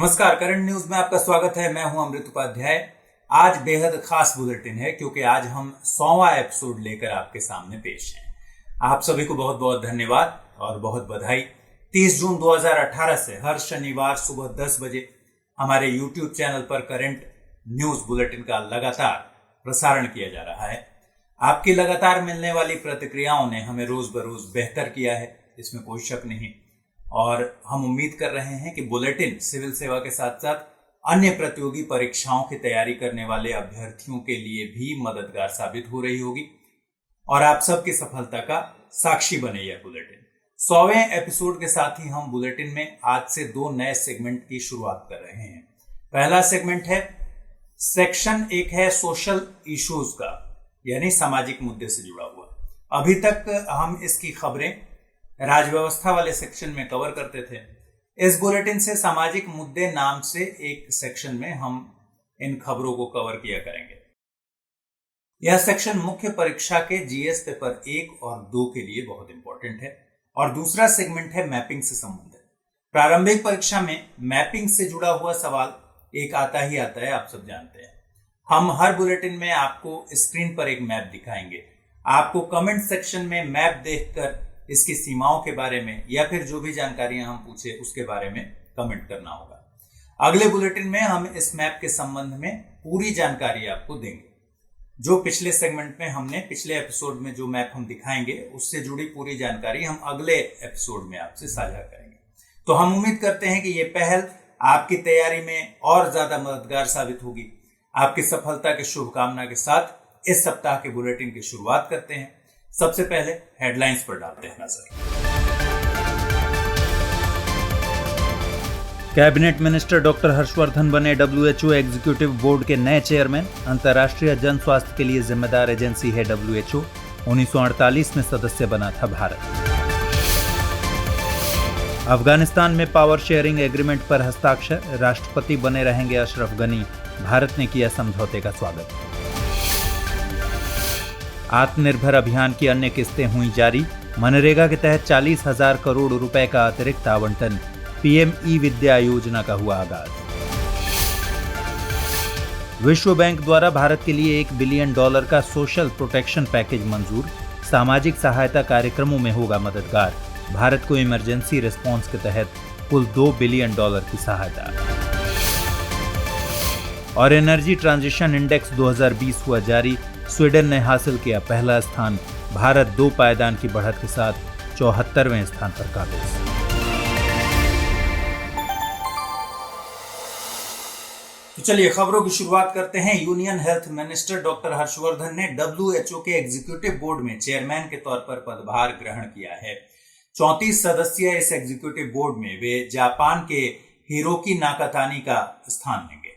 नमस्कार, current news में आपका स्वागत है। मैं हूं अमृत उपाध्याय। आज बेहद खास बुलेटिन है क्योंकि आज हम 100वां एपिसोड लेकर आपके सामने पेश हैं। आप सभी को बहुत बहुत धन्यवाद और बहुत बधाई। 30 जून 2018 से हर शनिवार सुबह 10 बजे हमारे YouTube चैनल पर करंट न्यूज बुलेटिन का लगातार प्रसारण किया जा रहा है। आपकी लगातार मिलने वाली प्रतिक्रियाओं ने हमें रोज बरोज बेहतर किया है, इसमें कोई शक नहीं। और हम उम्मीद कर रहे हैं कि बुलेटिन सिविल सेवा के साथ साथ अन्य प्रतियोगी परीक्षाओं की तैयारी करने वाले अभ्यर्थियों के लिए भी मददगार साबित हो रही होगी और आप सबकी सफलता का साक्षी बने यह बुलेटिन। 100वें एपिसोड के साथ ही हम बुलेटिन में आज से 2 नए सेगमेंट की शुरुआत कर रहे हैं। पहला सेगमेंट है सेक्शन 1 है सोशल इश्यूज का, यानी सामाजिक मुद्दे से जुड़ा हुआ। अभी तक हम इसकी खबरें राजव्यवस्था वाले सेक्शन में कवर करते थे। इस बुलेटिन से सामाजिक मुद्दे नाम से एक सेक्शन में हम इन खबरों को कवर किया करेंगे। यह सेक्शन मुख्य परीक्षा के जीएस पेपर 1 और 2 के लिए बहुत इंपॉर्टेंट है। और दूसरा सेगमेंट है मैपिंग से संबंधित। प्रारंभिक परीक्षा में मैपिंग से जुड़ा हुआ सवाल एक आता ही आता है, आप सब जानते हैं। हम हर बुलेटिन में आपको स्क्रीन पर एक मैप दिखाएंगे। आपको कमेंट सेक्शन में मैप देखकर इसकी सीमाओं के बारे में या फिर जो भी जानकारियां हम पूछे उसके बारे में कमेंट करना होगा। अगले बुलेटिन में हम इस मैप के संबंध में पूरी जानकारी आपको देंगे। जो पिछले सेगमेंट में हमने पिछले एपिसोड में जो मैप हम दिखाएंगे उससे जुड़ी पूरी जानकारी हम अगले एपिसोड में आपसे साझा करेंगे। तो हम उम्मीद करते हैं कि ये पहल आपकी तैयारी में और ज्यादा मददगार साबित होगी। आपकी सफलता की शुभकामना के साथ इस सप्ताह के बुलेटिन की शुरुआत करते हैं। सबसे पहले हेडलाइंस पर डालते हैं नजर। कैबिनेट मिनिस्टर डॉक्टर हर्षवर्धन बने WHO एग्जीक्यूटिव बोर्ड के नए चेयरमैन। अंतर्राष्ट्रीय जन स्वास्थ्य के लिए जिम्मेदार एजेंसी है WHO। 1948 में सदस्य बना था भारत। अफगानिस्तान में पावर शेयरिंग एग्रीमेंट पर हस्ताक्षर। राष्ट्रपति बने रहेंगे अशरफ गनी। भारत ने किया समझौते का स्वागत। आत्मनिर्भर अभियान की अन्य किस्तें हुई जारी। मनरेगा के तहत 40,000 करोड़ रुपए का अतिरिक्त आवंटन। PM ई-विद्या योजना का हुआ आगाज। विश्व बैंक द्वारा भारत के लिए $1 बिलियन का सोशल प्रोटेक्शन पैकेज मंजूर। सामाजिक सहायता कार्यक्रमों में होगा मददगार। भारत को इमरजेंसी रिस्पॉन्स के तहत कुल $2 बिलियन की सहायता। और एनर्जी ट्रांजिशन इंडेक्स 2020 हुआ जारी। स्वीडन ने हासिल किया पहला स्थान। भारत 2 पायदान की बढ़त के साथ 74वें स्थान पर काबिज। तो चलिए खबरों की शुरुआत करते हैं। Union health minister doctor Harshvardhan ने WHO के एग्जीक्यूटिव बोर्ड में चेयरमैन के तौर पर पदभार ग्रहण किया है। 34 सदस्यीय इस एग्जीक्यूटिव बोर्ड में वे जापान के हिरोकी नाकातानी का स्थान लेंगे।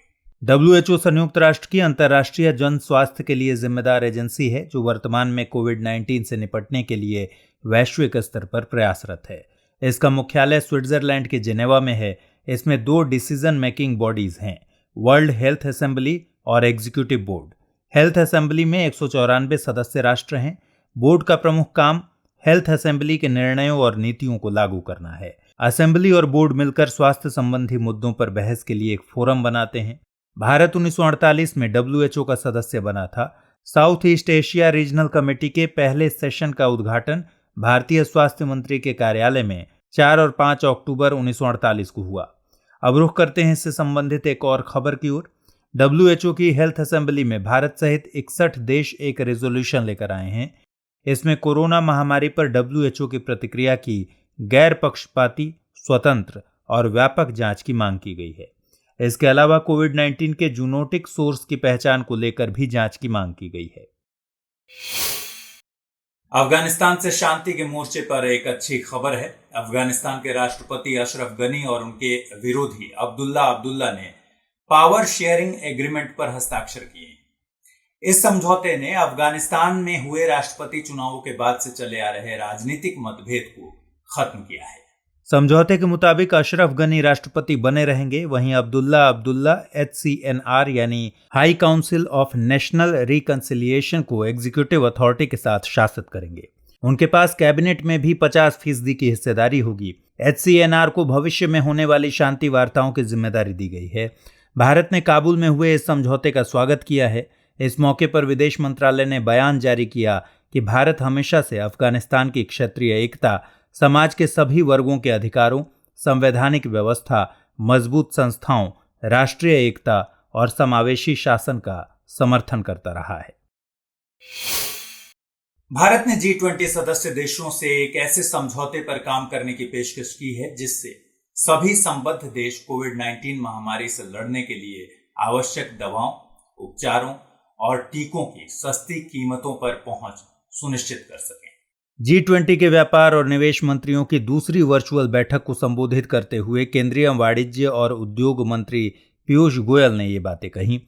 WHO संयुक्त राष्ट्र की अंतर्राष्ट्रीय जन स्वास्थ्य के लिए जिम्मेदार एजेंसी है जो वर्तमान में कोविड-19 से निपटने के लिए वैश्विक स्तर पर प्रयासरत है। इसका मुख्यालय स्विट्जरलैंड के जिनेवा में है। इसमें 2 डिसीजन मेकिंग बॉडीज हैं, वर्ल्ड हेल्थ असेंबली और एग्जीक्यूटिव बोर्ड। हेल्थ असेंबली में 194 सदस्य राष्ट्र हैं। बोर्ड का प्रमुख काम हेल्थ असेंबली के निर्णयों और नीतियों को लागू करना है। असेंबली और बोर्ड मिलकर स्वास्थ्य संबंधी मुद्दों पर बहस के लिए एक फोरम बनाते हैं। भारत 1948 में WHO का सदस्य बना था। South east Asia regional committee के पहले सेशन का उद्घाटन भारतीय स्वास्थ्य मंत्री के कार्यालय में 4 और 5 अक्टूबर 1948 को हुआ। अब रुख करते हैं इससे संबंधित एक और खबर की ओर। WHO की हेल्थ असेंबली में भारत सहित 61 देश एक रेजोल्यूशन लेकर आए हैं। इसमें कोरोना महामारी पर WHO की प्रतिक्रिया की गैर पक्षपाती, स्वतंत्र और व्यापक जांच की मांग की गई है। इसके अलावा कोविड-19 के जूनोटिक सोर्स की पहचान को लेकर भी जांच की मांग की गई है। अफगानिस्तान से शांति के मोर्चे पर एक अच्छी खबर है। अफगानिस्तान के राष्ट्रपति अशरफ गनी और उनके विरोधी अब्दुल्ला ने पावर शेयरिंग एग्रीमेंट पर हस्ताक्षर किए। इस समझौते ने अफगानिस्तान में हुए राष्ट्रपति चुनावों के बाद से चले आ रहे राजनीतिक मतभेद को खत्म किया है। समझौते के मुताबिक अशरफ गनी राष्ट्रपति बने रहेंगे, वहीं अब्दुल्ला HCNR यानी high council of national reconciliation को एग्जीक्यूटिव अथॉरिटी के साथ शासित करेंगे। उनके पास कैबिनेट में भी 50% की हिस्सेदारी होगी। HCNR को भविष्य में होने वाली शांति वार्ताओं की जिम्मेदारी दी गई है। भारत ने काबुल में हुए इस समझौते का स्वागत किया है। इस मौके पर विदेश मंत्रालय ने बयान जारी किया कि भारत हमेशा से अफगानिस्तान की क्षेत्रीय एकता, समाज के सभी वर्गों के अधिकारों, संवैधानिक व्यवस्था, मजबूत संस्थाओं, राष्ट्रीय एकता और समावेशी शासन का समर्थन करता रहा है। भारत ने G20 सदस्य देशों से एक ऐसे समझौते पर काम करने की पेशकश की है जिससे सभी संबद्ध देश कोविड-19 महामारी से लड़ने के लिए आवश्यक दवाओं, उपचारों और टीकों की सस्ती कीमतों पर पहुंच सुनिश्चित कर सकें। G20 के व्यापार और निवेश मंत्रियों की दूसरी वर्चुअल बैठक को संबोधित करते हुए केंद्रीय वाणिज्य और उद्योग मंत्री पीयूष गोयल ने ये बातें कही।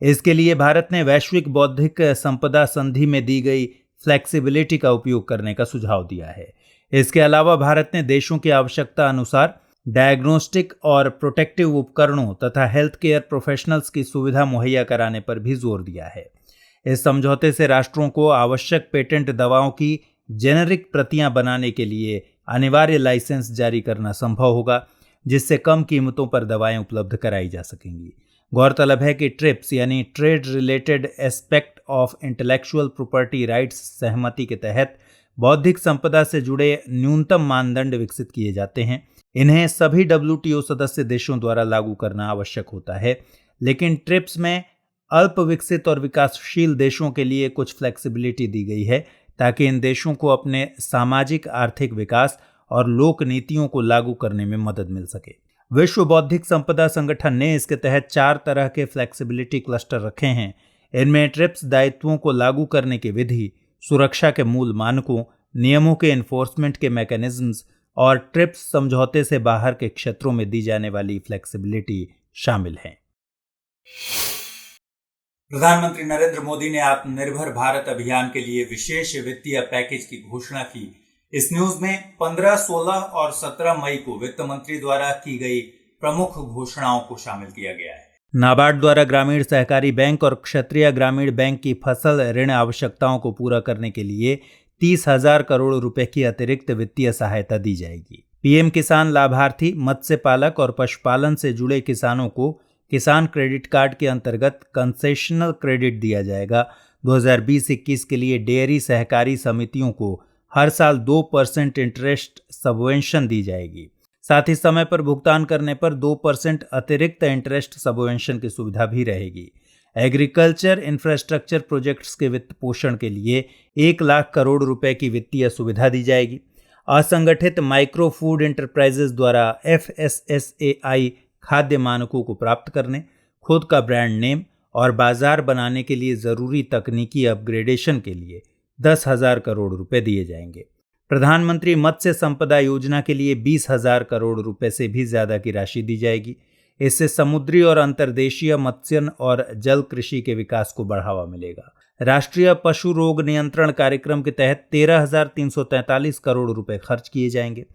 इसके लिए भारत ने वैश्विक बौद्धिक संपदा संधि में दी गई फ्लेक्सिबिलिटी का उपयोग करने का सुझाव दिया है। इसके अलावा भारत ने देशों की आवश्यकता अनुसार डायग्नोस्टिक और प्रोटेक्टिव उपकरणों तथा हेल्थ केयर प्रोफेशनल्स की सुविधा मुहैया कराने पर भी जोर दिया है। इस समझौते से राष्ट्रों को आवश्यक पेटेंट दवाओं की जेनेरिक प्रतियां बनाने के लिए अनिवार्य लाइसेंस जारी करना संभव होगा, जिससे कम कीमतों पर दवाएं उपलब्ध कराई जा सकेंगी। गौरतलब है कि ट्रिप्स यानी trade related aspect of intellectual property rights सहमति के तहत बौद्धिक संपदा से जुड़े न्यूनतम मानदंड विकसित किए जाते हैं। इन्हें सभी WTO सदस्य देशों द्वारा लागू करना आवश्यक होता है, लेकिन ट्रिप्स में अल्प विकसित और विकासशील देशों के लिए कुछ फ्लेक्सिबिलिटी दी गई है ताकि इन देशों को अपने सामाजिक आर्थिक विकास और लोक नीतियों को लागू करने में मदद मिल सके। विश्व बौद्धिक संपदा संगठन ने इसके तहत 4 तरह के फ्लेक्सिबिलिटी क्लस्टर रखे हैं। इनमें ट्रिप्स दायित्वों को लागू करने की विधि, सुरक्षा के मूल मानकों, नियमों के एनफोर्समेंट के मैकेनिज्म्स और ट्रिप्स समझौते से बाहर के क्षेत्रों में दी जाने वाली फ्लेक्सिबिलिटी शामिल हैं। प्रधानमंत्री नरेंद्र मोदी ने आत्मनिर्भर भारत अभियान के लिए विशेष वित्तीय पैकेज की घोषणा की। इस न्यूज में 15, 16 और 17 मई को वित्त मंत्री द्वारा की गई प्रमुख घोषणाओं को शामिल किया गया है। नाबार्ड द्वारा ग्रामीण सहकारी बैंक और क्षेत्रीय ग्रामीण बैंक की फसल ऋण आवश्यकताओं को पूरा करने के लिए 30,000 करोड़ रुपए की अतिरिक्त वित्तीय सहायता दी जाएगी। पीएम किसान लाभार्थी, मत्स्य पालक और पशुपालन से जुड़े किसानों को किसान क्रेडिट कार्ड के अंतर्गत कंसेशनल क्रेडिट दिया जाएगा। 2020-21 के लिए डेयरी सहकारी समितियों को हर साल 2% इंटरेस्ट सबवेंशन दी जाएगी। साथ ही समय पर भुगतान करने पर 2% अतिरिक्त इंटरेस्ट सबवेंशन की सुविधा भी रहेगी। एग्रीकल्चर इंफ्रास्ट्रक्चर प्रोजेक्ट्स के वित्त पोषण के लिए 1 लाख करोड़ रुपए की वित्तीय सुविधा दी जाएगी। असंगठित माइक्रो फूड एंटरप्राइजेस द्वारा FSSAI खाद्य मानकों को प्राप्त करने, खुद का ब्रांड नेम और बाजार बनाने के लिए जरूरी तकनीकी अपग्रेडेशन के लिए 10,000 करोड़ रुपए दिए जाएंगे। प्रधानमंत्री मत्स्य संपदा योजना के लिए 20,000 करोड़ रुपए से भी ज्यादा की राशि दी जाएगी। इससे समुद्री और अंतर्देशीय मत्स्य और जल कृषि के विकास को बढ़ावा मिलेगा। राष्ट्रीय पशु रोग नियंत्रण कार्यक्रम के तहत 13,343 करोड़ रुपए खर्च किए जाएंगे।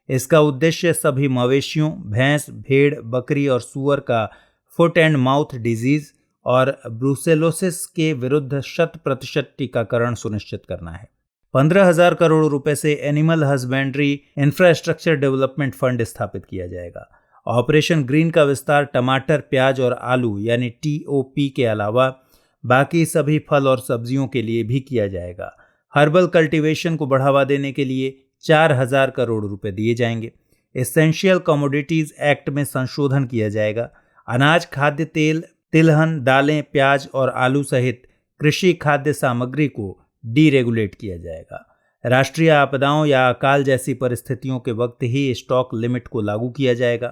इसका उद्देश्य सभी मवेशियों, भैंस, भेड़, बकरी और सूअर का फुट एंड माउथ डिजीज और ब्रूसेलोसिस के विरुद्ध 100% टीकाकरण सुनिश्चित करना है। 15,000 करोड़ रुपए से animal husbandry infrastructure development fund स्थापित किया जाएगा। ऑपरेशन ग्रीन का विस्तार टमाटर, प्याज और आलू यानी TOP के अलावा बाकी सभी फल और सब्जियों के लिए भी किया जाएगा। हर्बल कल्टीवेशन को बढ़ावा देने के लिए 4,000 करोड़ रुपए दिए जाएंगे। एसेंशियल कमोडिटीज एक्ट में संशोधन किया जाएगा। अनाज, खाद्य तेल, तिलहन, दालें, प्याज और आलू सहित कृषि खाद्य सामग्री को डीरेगुलेट किया जाएगा। राष्ट्रीय आपदाओं या अकाल जैसी परिस्थितियों के वक्त ही स्टॉक लिमिट को लागू किया जाएगा।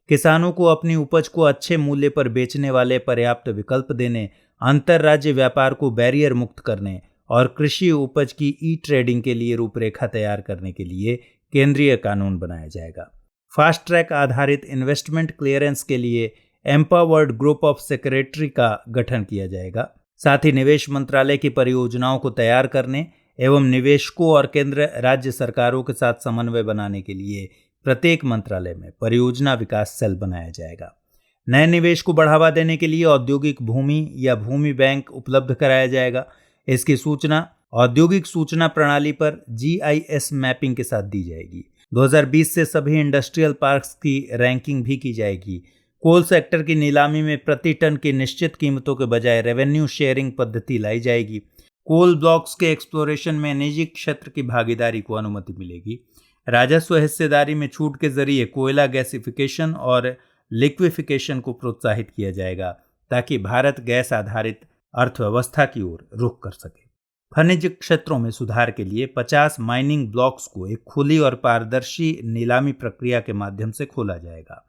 किसानों को अपनी उपज को अच्छे मूल्य पर बेचने वाले पर्याप्त विकल्प देने, अंतर्राज्य व्यापार को बैरियर मुक्त करने और कृषि उपज की ई-ट्रेडिंग के लिए रूपरेखा तैयार करने के लिए केंद्रीय कानून बनाया जाएगा। फास्ट ट्रैक आधारित इन्वेस्टमेंट क्लियरेंस के लिए एम्पावर्ड ग्रुप ऑफ सेक्रेटरी का गठन किया जाएगा। साथ ही निवेश मंत्रालय की परियोजनाओं को तैयार करने एवं निवेशकों और केंद्र राज्य सरकारों के साथ समन्वय बनाने के लिए प्रत्येक मंत्रालय में परियोजना विकास सेल बनाया जाएगा। नए निवेश को बढ़ावा देने के लिए औद्योगिक भूमि या भूमि बैंक उपलब्ध कराया जाएगा। इसकी सूचना औद्योगिक सूचना प्रणाली पर GIS मैपिंग के साथ दी जाएगी। 2020 से सभी इंडस्ट्रियल पार्क्स की रैंकिंग भी की जाएगी। कोल सेक्टर की नीलामी में प्रति टन की निश्चित कीमतों के बजाय रेवेन्यू शेयरिंग पद्धति लाई जाएगी। कोल ब्लॉक्स के एक्सप्लोरेशन में निजी क्षेत्र की भागीदारी को अनुमति मिलेगी। राजस्व हिस्सेदारी में छूट के जरिए कोयला गैसिफिकेशन और लिक्विफिकेशन को प्रोत्साहित किया जाएगा ताकि भारत गैस आधारित अर्थव्यवस्था की ओर रुख कर सके। खनिज क्षेत्रों में सुधार के लिए 50 माइनिंग ब्लॉक्स को एक खुली और पारदर्शी नीलामी प्रक्रिया के माध्यम से खोला जाएगा।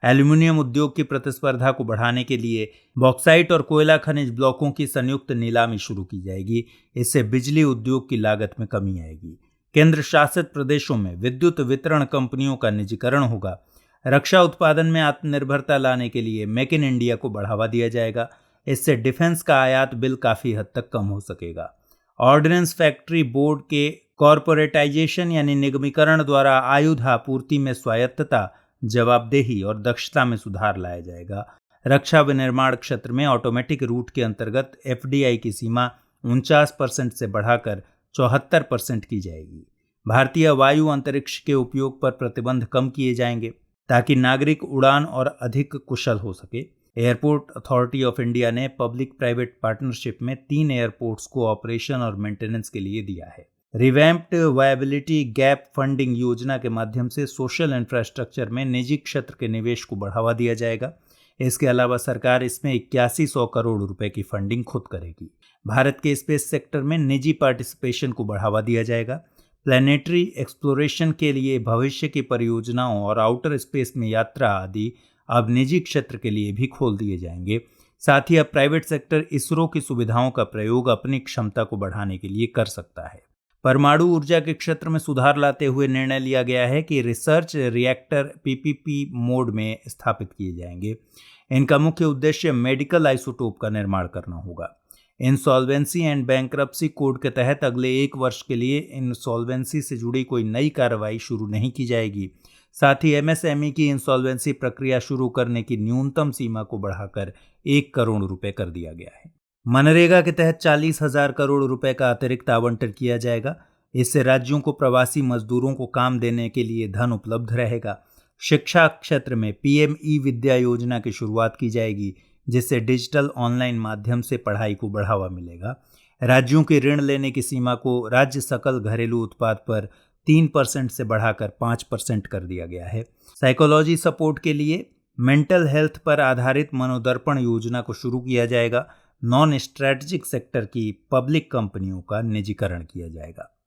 एल्यूमिनियम उद्योग की प्रतिस्पर्धा को बढ़ाने के लिए बॉक्साइट और कोयला खनिज ब्लॉकों की संयुक्त नीलामी शुरू की जाएगी। इससे बिजली उद्योग की लागत में कमी आएगी। केंद्र शासित प्रदेशों में विद्युत वितरण कंपनियों का निजीकरण होगा। रक्षा उत्पादन में आत्मनिर्भरता लाने के लिए मेक इन इंडिया को बढ़ावा दिया जाएगा। इससे डिफेंस का आयात बिल काफी हद तक कम हो सकेगा। ऑर्डिनेंस फैक्ट्री बोर्ड के कॉरपोरेटाइजेशन यानी निगमीकरण द्वारा आयुध आपूर्ति में स्वायत्तता, जवाबदेही और दक्षता में सुधार लाया जाएगा। रक्षा विनिर्माण क्षेत्र में ऑटोमेटिक रूट के अंतर्गत FDI की सीमा 49% से बढ़ाकर 74% की जाएगी। भारतीय वायु अंतरिक्ष के उपयोग पर प्रतिबंध कम किए जाएंगे ताकि नागरिक उड़ान और अधिक कुशल हो सके। एयरपोर्ट अथॉरिटी ऑफ इंडिया ने पब्लिक प्राइवेट पार्टनरशिप में 3 एयरपोर्ट्स को ऑपरेशन और मेंटेनेंस के लिए दिया है। रिवैम्प्ड वायबिलिटी गैप फंडिंग योजना के माध्यम से सोशल इंफ्रास्ट्रक्चर में निजी क्षेत्र के निवेश को बढ़ावा दिया जाएगा। इसके अलावा सरकार इसमें 8100 करोड़ रुपए की फंडिंग खुद करेगी। भारत के स्पेस सेक्टर में निजी पार्टिसिपेशन को बढ़ावा दिया जाएगा। प्लैनेटरी एक्सप्लोरेशन के लिए भविष्य की परियोजनाओं और आउटर स्पेस में यात्रा आदि अब निजी क्षेत्र के लिए भी खोल दिए जाएंगे। साथ ही अब प्राइवेट सेक्टर इसरो की सुविधाओं का प्रयोग अपनी क्षमता को बढ़ाने के लिए कर सकता है। परमाणु ऊर्जा के क्षेत्र में सुधार लाते हुए निर्णय लिया गया है कि रिसर्च रिएक्टर PPP मोड में स्थापित किए जाएंगे। इनका मुख्य उद्देश्य मेडिकल आइसोटोप का निर्माण करना होगा। इंसॉल्वेंसी एंड बैंक्रप्सी कोड के तहत अगले 1 वर्ष के लिए इंसॉल्वेंसी से जुड़ी कोई नई कार्रवाई शुरू नहीं की जाएगी। साथ ही MSME की इंसॉल्वेंसी प्रक्रिया शुरू करने की न्यूनतम सीमा को बढ़ाकर 1 करोड़ रुपए कर दिया गया है। मनरेगा के तहत 40,000 करोड़ रुपए का अतिरिक्त आवंटन किया जाएगा। इससे राज्यों को प्रवासी मजदूरों को काम देने के लिए धन उपलब्ध रहेगा। शिक्षा क्षेत्र में PM ई-विद्या योजना की शुरुआत की जाएगी, जिससे डिजिटल ऑनलाइन माध्यम से पढ़ाई को बढ़ावा मिलेगा। राज्यों की ऋण लेने की सीमा को राज्य सकल घरेलू उत्पाद पर 3% से बढ़ाकर 5% कर दिया गया है। साइकोलॉजी सपोर्ट के लिए मेंटल हेल्थ पर आधारित मनोदर्पण योजना को शुरू किया जाएगा। नॉन स्ट्रेटेजिक सेक्टर की पब्लिक कंपनियों का निजीकरण किया जाएगा।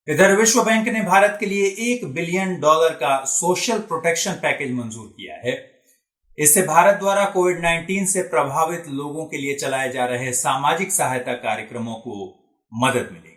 इधर विश्व बैंक ने भारत के लिए $1 बिलियन का सोशल प्रोटेक्शन पैकेज मंजूर किया है। इससे भारत द्वारा कोविड-19 से प्रभावित लोगों के लिए चलाए जा रहे सामाजिक सहायता कार्यक्रमों को मदद मिलेगी।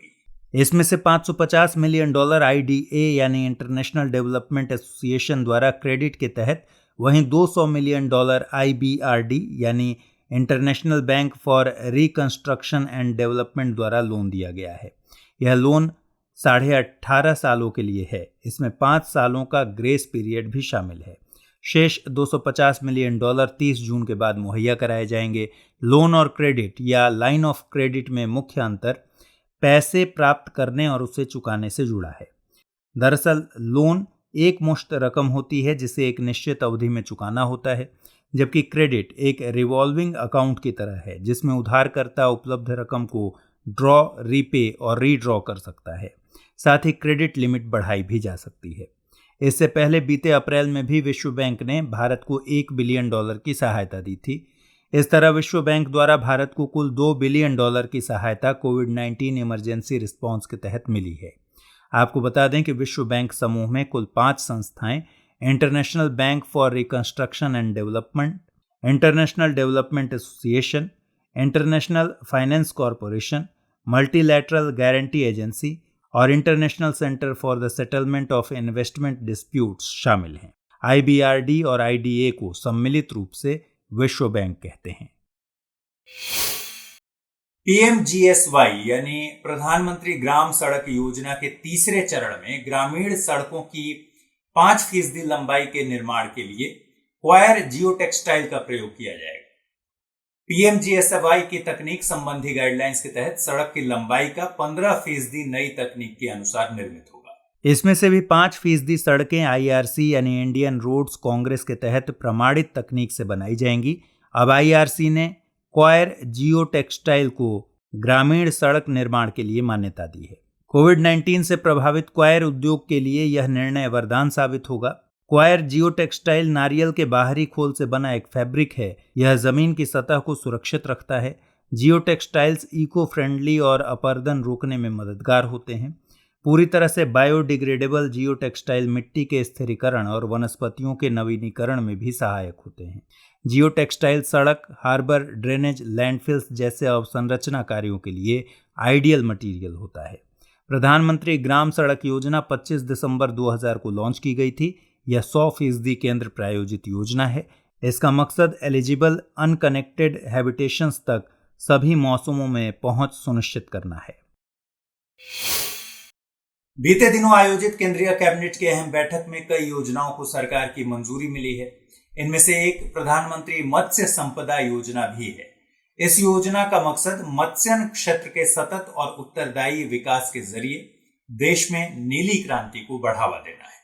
इसमें से $550 मिलियन IDA यानी इंटरनेशनल डेवलपमेंट एसोसिएशन द्वारा क्रेडिट के तहत, वहीं $200 मिलियन IBRD यानी international Bank for Reconstruction and development द्वारा लोन दिया गया है। यह लोन 18.5 सालों के लिए है। इसमें 5 सालों का ग्रेस पीरियड भी शामिल है। शेष $250 मिलियन 30 जून के बाद मुहैया कराए जाएंगे। लोन और क्रेडिट या लाइन ऑफ क्रेडिट में मुख्य अंतर पैसे प्राप्त करने और उसे चुकाने से जुड़ा है। दरअसल लोन एक मुश्त रकम होती है जिसे एक निश्चित अवधि में चुकाना होता है, जबकि क्रेडिट एक रिवॉल्विंग अकाउंट की तरह है जिसमें उधारकर्ता उपलब्ध रकम को ड्रॉ, रीपे और रीड्रॉ कर सकता है। साथ ही क्रेडिट लिमिट बढ़ाई भी जा सकती है। इससे पहले बीते अप्रैल में भी विश्व बैंक ने भारत को $1 बिलियन की सहायता दी थी। इस तरह विश्व बैंक द्वारा भारत को कुल $2 बिलियन की सहायता कोविड-19 इमरजेंसी रिस्पॉन्स के तहत मिली है। आपको बता दें कि विश्व बैंक समूह में कुल 5 संस्थाएं International Bank for Reconstruction and Development, International Development Association, International Finance Corporation, Multilateral Guarantee Agency और International Centre for the Settlement of Investment Disputes शामिल हैं। IBRD और IDA को सम्मिलित रूप से विश्व बैंक कहते हैं। PMGSY यानी प्रधानमंत्री ग्राम सड़क योजना के तीसरे चरण में ग्रामीण सड़कों की 5% लंबाई के निर्माण के लिए क्वायर जियो टेक्सटाइल का प्रयोग किया जाएगा। पीएमजीएसवाई की तकनीक संबंधी गाइडलाइंस के तहत सड़क की लंबाई का 15% नई तकनीक के अनुसार निर्मित होगा। इसमें से भी 5% सड़कें आईआरसी यानी इंडियन रोड्स कांग्रेस के तहत प्रमाणित तकनीक से बनाई जाएंगी। अब आईआरसी ने क्वायर जियो टेक्सटाइल को ग्रामीण सड़क निर्माण के लिए मान्यता दी है। कोविड-19 से प्रभावित क्वायर उद्योग के लिए यह निर्णय वरदान साबित होगा। क्वायर जियो टेक्सटाइल नारियल के बाहरी खोल से बना एक फैब्रिक है। यह जमीन की सतह को सुरक्षित रखता है। जियो टेक्सटाइल्स इको फ्रेंडली और अपरदन रोकने में मददगार होते हैं। पूरी तरह से बायोडिग्रेडेबल जियो टेक्सटाइल मिट्टी के स्थिरीकरण और वनस्पतियों के नवीनीकरण में भी सहायक होते हैं। जियो टेक्सटाइल सड़क, हार्बर, ड्रेनेज, लैंडफिल्स जैसे अवसंरचना कार्यों के लिए आइडियल मटेरियल होता है। प्रधानमंत्री ग्राम सड़क योजना 25 दिसंबर 2000 को लॉन्च की गई थी। यह 100% केंद्र प्रायोजित योजना है। इसका मकसद एलिजिबल अनकनेक्टेड हैबिटेशंस तक सभी मौसमों में पहुंच सुनिश्चित करना है। बीते दिनों आयोजित केंद्रीय कैबिनेट की अहम बैठक में कई योजनाओं को सरकार की मंजूरी मिली है। इनमें से एक प्रधानमंत्री मत्स्य संपदा योजना भी है। इस योजना का मकसद मत्स्य क्षेत्र के सतत और उत्तरदायी विकास के जरिए देश में नीली क्रांति को बढ़ावा देना है।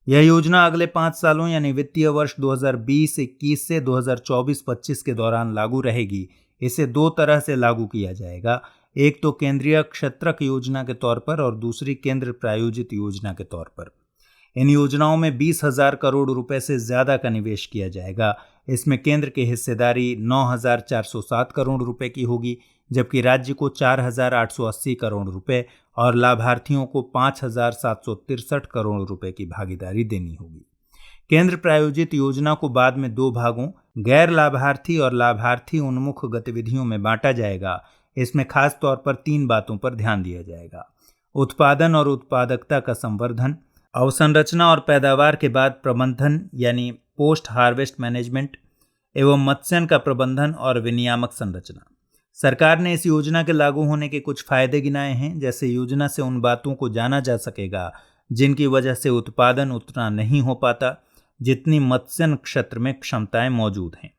यह योजना अगले 5 सालों यानी वित्तीय वर्ष 2020-21 से 2024-25 के दौरान लागू रहेगी। इसे 2 तरह से लागू किया जाएगा, एक तो केंद्रीय क्षेत्रक योजना के तौर पर और दूसरी केंद्र प्रायोजित योजना के तौर पर। इन योजनाओं में 20,000 करोड़ रुपए से ज्यादा का निवेश किया जाएगा। इसमें केंद्र की हिस्सेदारी 9,407 करोड़ रुपए की होगी, जबकि राज्य को 4,880 करोड़ रुपए और लाभार्थियों को 5,763 करोड़ रुपए की भागीदारी देनी होगी। केंद्र प्रायोजित योजना को बाद में 2 भागों, गैर लाभार्थी और लाभार्थी उन्मुख गतिविधियों में बांटा जाएगा। इसमें खास तौर पर 3 बातों पर ध्यान दिया जाएगा: उत्पादन और उत्पादकता का संवर्धन, अवसंरचना और पैदावार के बाद प्रबंधन यानी पोस्ट हार्वेस्ट मैनेजमेंट, एवं मत्स्य का प्रबंधन और विनियामक संरचना। सरकार ने इस योजना के लागू होने के कुछ फायदे गिनाए हैं, जैसे योजना से उन बातों को जाना जा सकेगा जिनकी वजह से उत्पादन उतना नहीं हो पाता जितनी मत्स्य क्षेत्र में क्षमताएं मौजूद हैं।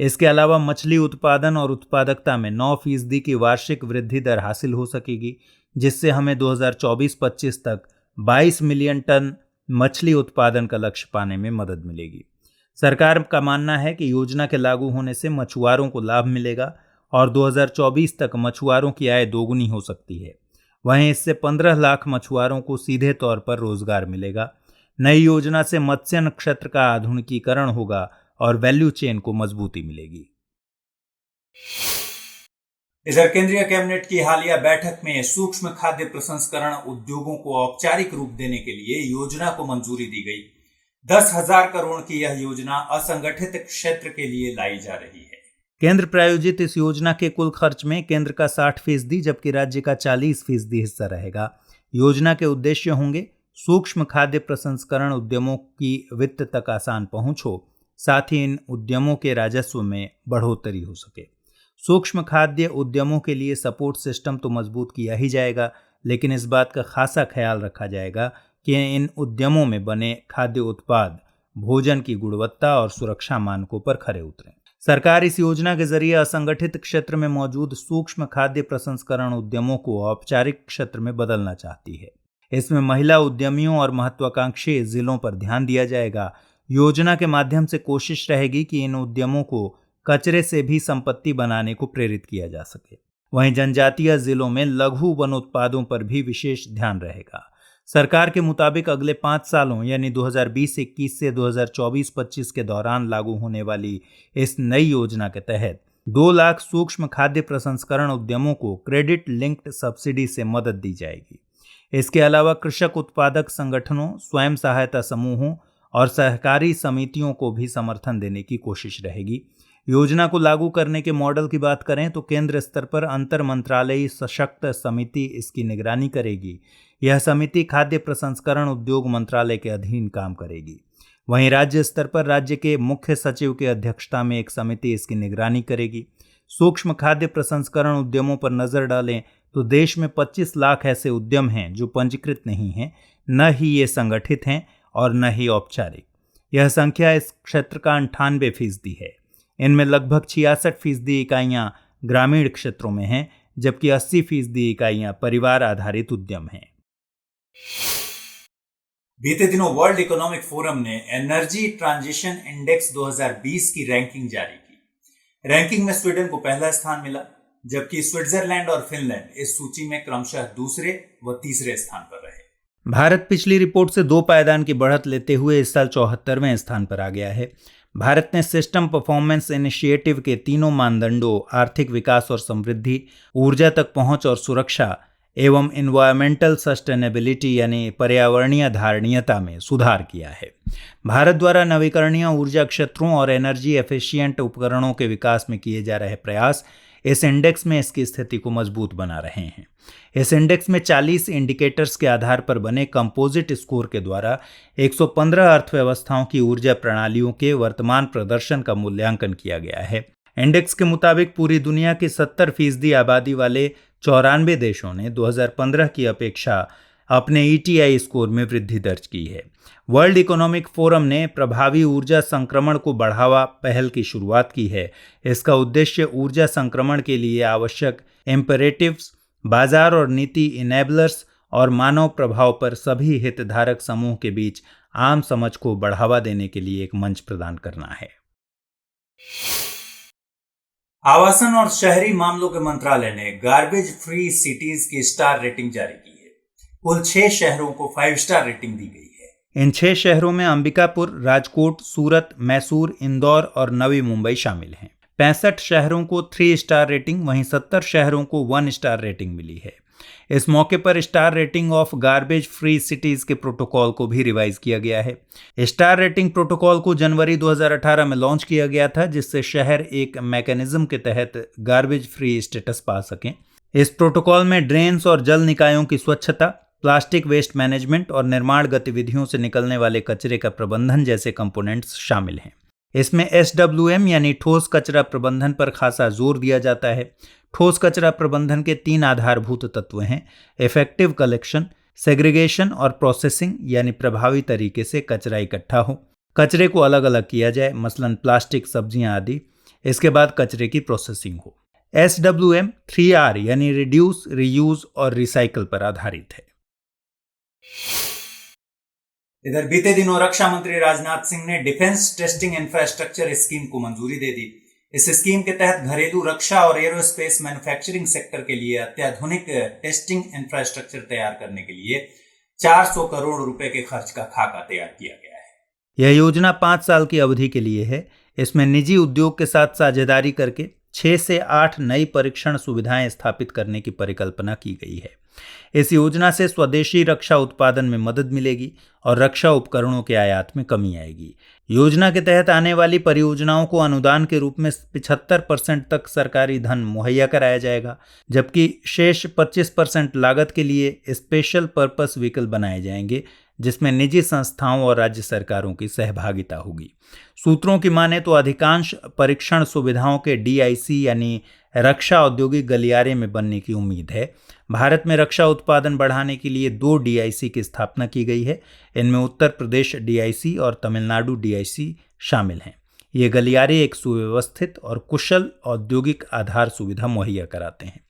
इसके अलावा मछली उत्पादन और उत्पादकता में 9% की वार्षिक वृद्धि दर हासिल हो सकेगी, जिससे हमें 2024-25 तक 22 मिलियन टन मछली उत्पादन का लक्ष्य पाने में मदद मिलेगी। सरकार का मानना है कि योजना के लागू होने से मछुआरों को लाभ मिलेगा और 2024 तक मछुआरों की आय दोगुनी हो सकती है। वहीं इससे 15 लाख मछुआरों को सीधे तौर पर रोजगार मिलेगा। नई योजना से मत्स्य क्षेत्र का आधुनिकीकरण होगा और वैल्यू चेन को मजबूती मिलेगी। इधर केंद्रीय कैबिनेट की हालिया बैठक में सूक्ष्म खाद्य प्रसंस्करण उद्योगों को औपचारिक रूप देने के लिए योजना को मंजूरी दी गई। 10,000 करोड़ की यह योजना असंगठित क्षेत्र के लिए लाई जा रही है। केंद्र प्रायोजित इस योजना के कुल खर्च में केंद्र का 60% जबकि राज्य का 40% हिस्सा रहेगा। योजना के उद्देश्य होंगे: सूक्ष्म खाद्य प्रसंस्करण उद्यमों की वित्त तक आसान पहुंच हो, साथ ही इन उद्यमों के राजस्व में बढ़ोतरी हो सके। सूक्ष्म खाद्य उद्यमों के लिए सपोर्ट सिस्टम तो मजबूत किया ही जाएगा, लेकिन इस बात का खासा ख्याल रखा जाएगा कि इन उद्यमों में बने खाद्य उत्पाद भोजन की गुणवत्ता और सुरक्षा मानकों पर खरे उतरें। सरकार इस योजना के जरिए असंगठित क्षेत्र में मौजूद सूक्ष्म खाद्य प्रसंस्करण उद्यमों को औपचारिक क्षेत्र में बदलना चाहती है। इसमें महिला उद्यमियों और महत्वाकांक्षी जिलों पर ध्यान दिया जाएगा। योजना के माध्यम से कोशिश रहेगी कि इन उद्यमों को कचरे से भी संपत्ति बनाने को प्रेरित किया जा सके। वहीं जनजातीय जिलों में लघु वन उत्पादों पर भी विशेष ध्यान रहेगा। सरकार के मुताबिक अगले 5 सालों यानी 2020-21 से 2024-25 के दौरान लागू होने वाली इस नई योजना के तहत 2 लाख सूक्ष्म खाद्य प्रसंस्करण उद्यमों को क्रेडिट लिंक्ड सब्सिडी से मदद दी जाएगी। इसके अलावा कृषक उत्पादक संगठनों, स्वयं सहायता समूहों और सहकारी समितियों को भी समर्थन देने की कोशिश रहेगी। योजना को लागू करने के मॉडल की बात करें तो केंद्र स्तर पर अंतर मंत्रालयी सशक्त समिति इसकी निगरानी करेगी। यह समिति खाद्य प्रसंस्करण उद्योग मंत्रालय के अधीन काम करेगी। वहीं राज्य स्तर पर राज्य के मुख्य सचिव की अध्यक्षता में एक समिति इसकी निगरानी करेगी। सूक्ष्म खाद्य प्रसंस्करण उद्यमों पर नजर डालें तो देश में 25 लाख ऐसे उद्यम हैं जो पंजीकृत नहीं हैं, न ही ये संगठित हैं और न ही औपचारिक। यह संख्या इस क्षेत्र का 98% है। इनमें लगभग 66% इकाइयां ग्रामीण क्षेत्रों में हैं, जबकि 80% इकाइयां परिवार आधारित उद्यम हैं। बीते दिनों वर्ल्ड इकोनॉमिक फोरम ने एनर्जी ट्रांजिशन इंडेक्स 2020 की रैंकिंग जारी की। रैंकिंग में स्वीडन को पहला स्थान मिला, जबकि स्विट्जरलैंड और फिनलैंड इस सूची में क्रमशः दूसरे व तीसरे स्थान पर रहे। भारत पिछली रिपोर्ट से 2 पायदान की बढ़त लेते हुए इस साल 74वें स्थान पर आ गया है। भारत ने सिस्टम परफॉर्मेंस इनिशिएटिव के तीनों मानदंडों आर्थिक विकास और समृद्धि, ऊर्जा तक पहुंच और सुरक्षा एवं इन्वायरमेंटल सस्टेनेबिलिटी यानी पर्यावरणीय धारणीयता में सुधार किया है। भारत द्वारा नवीकरणीय ऊर्जा क्षेत्रों और एनर्जी एफिशिएंट उपकरणों के विकास में किए जा रहे प्रयास इस इंडेक्स में इसकी स्थिति को मजबूत बना रहे हैं। इस इंडेक्स में 40 इंडिकेटर्स के आधार पर बने कंपोजिट स्कोर के द्वारा 115 अर्थव्यवस्थाओं की ऊर्जा प्रणालियों के वर्तमान प्रदर्शन का मूल्यांकन किया गया है। इंडेक्स के मुताबिक पूरी दुनिया की 70% आबादी वाले 94 देशों ने 2015 की अपेक्षा अपने ETI स्कोर में वृद्धि दर्ज की है। वर्ल्ड इकोनॉमिक फोरम ने प्रभावी ऊर्जा संक्रमण को बढ़ावा पहल की शुरुआत की है। इसका उद्देश्य ऊर्जा संक्रमण के लिए आवश्यक इम्पेरेटिव्स, बाजार और नीति इनेबलर्स और मानव प्रभाव पर सभी हितधारक समूह के बीच आम समझ को बढ़ावा देने के लिए एक मंच प्रदान करना है। आवासन और शहरी मामलों के मंत्रालय ने गार्बेज फ्री सिटीज की स्टार रेटिंग जारी की है। कुल 6 शहरों को 5 स्टार रेटिंग दी गई है। इन 6 शहरों में अंबिकापुर, राजकोट, सूरत, मैसूर, इंदौर और नवी मुंबई शामिल हैं। 65 शहरों को 3 स्टार रेटिंग, वहीं 70 शहरों को 1 स्टार रेटिंग मिली है। इस मौके पर star rating of garbage free cities के प्रोटोकॉल को भी रिवाइज किया गया है। स्टार रेटिंग प्रोटोकॉल को जनवरी 2018 में लॉन्च किया गया था, जिससे शहर एक मैकेनिज्म के तहत गार्बेज फ्री स्टेटस पा सकें। इस प्रोटोकॉल में ड्रेन्स और जल निकायों की स्वच्छता, प्लास्टिक वेस्ट मैनेजमेंट और निर्माण गतिविधियों से निकलने वाले कचरे का प्रबंधन जैसे कंपोनेंट्स शामिल हैं। इसमें SWM यानी ठोस कचरा प्रबंधन पर खासा जोर दिया जाता है। ठोस कचरा प्रबंधन के 3 आधारभूत तत्व हैं: इफेक्टिव कलेक्शन, सेग्रीगेशन और प्रोसेसिंग यानी प्रभावी तरीके से कचरा इकट्ठा हो, कचरे को अलग अलग किया जाए, मसलन प्लास्टिक, सब्जियां आदि। इसके बाद कचरे की प्रोसेसिंग हो। SWM 3R यानी रिड्यूस, रीयूज और रिसाइकल पर आधारित है। इधर बीते दिनों रक्षा मंत्री राजनाथ सिंह ने डिफेंस टेस्टिंग इंफ्रास्ट्रक्चर स्कीम को मंजूरी दे दी। इस स्कीम के तहत घरेलू रक्षा और एरोस्पेस मैन्युफैक्चरिंग सेक्टर के लिए अत्याधुनिक टेस्टिंग इंफ्रास्ट्रक्चर तैयार करने के लिए 400 करोड़ रुपए के खर्च का खाका तैयार किया गया है। यह योजना 5 साल की अवधि के लिए है। इसमें निजी उद्योग के साथ साझेदारी करके 6 से 8 नई परीक्षण सुविधाएं स्थापित करने की परिकल्पना की गई है। इस योजना से स्वदेशी रक्षा उत्पादन में मदद मिलेगी और रक्षा उपकरणों के आयात में कमी आएगी। योजना के तहत आने वाली परियोजनाओं को अनुदान के रूप में 75% तक सरकारी धन मुहैया कराया जाएगा, जबकि शेष 25% लागत के लिए स्पेशल पर्पस व्हीकल बनाए जाएंगे, जिसमें निजी संस्थाओं और राज्य सरकारों की सहभागिता होगी। सूत्रों की माने तो अधिकांश परीक्षण सुविधाओं के DIC यानी रक्षा औद्योगिक गलियारे में बनने की उम्मीद है। भारत में रक्षा उत्पादन बढ़ाने के लिए 2 DIC की स्थापना की गई है। इनमें उत्तर प्रदेश DIC और तमिलनाडु DIC शामिल हैं। ये गलियारे एक सुव्यवस्थित और कुशल औद्योगिक आधार सुविधा मुहैया कराते हैं।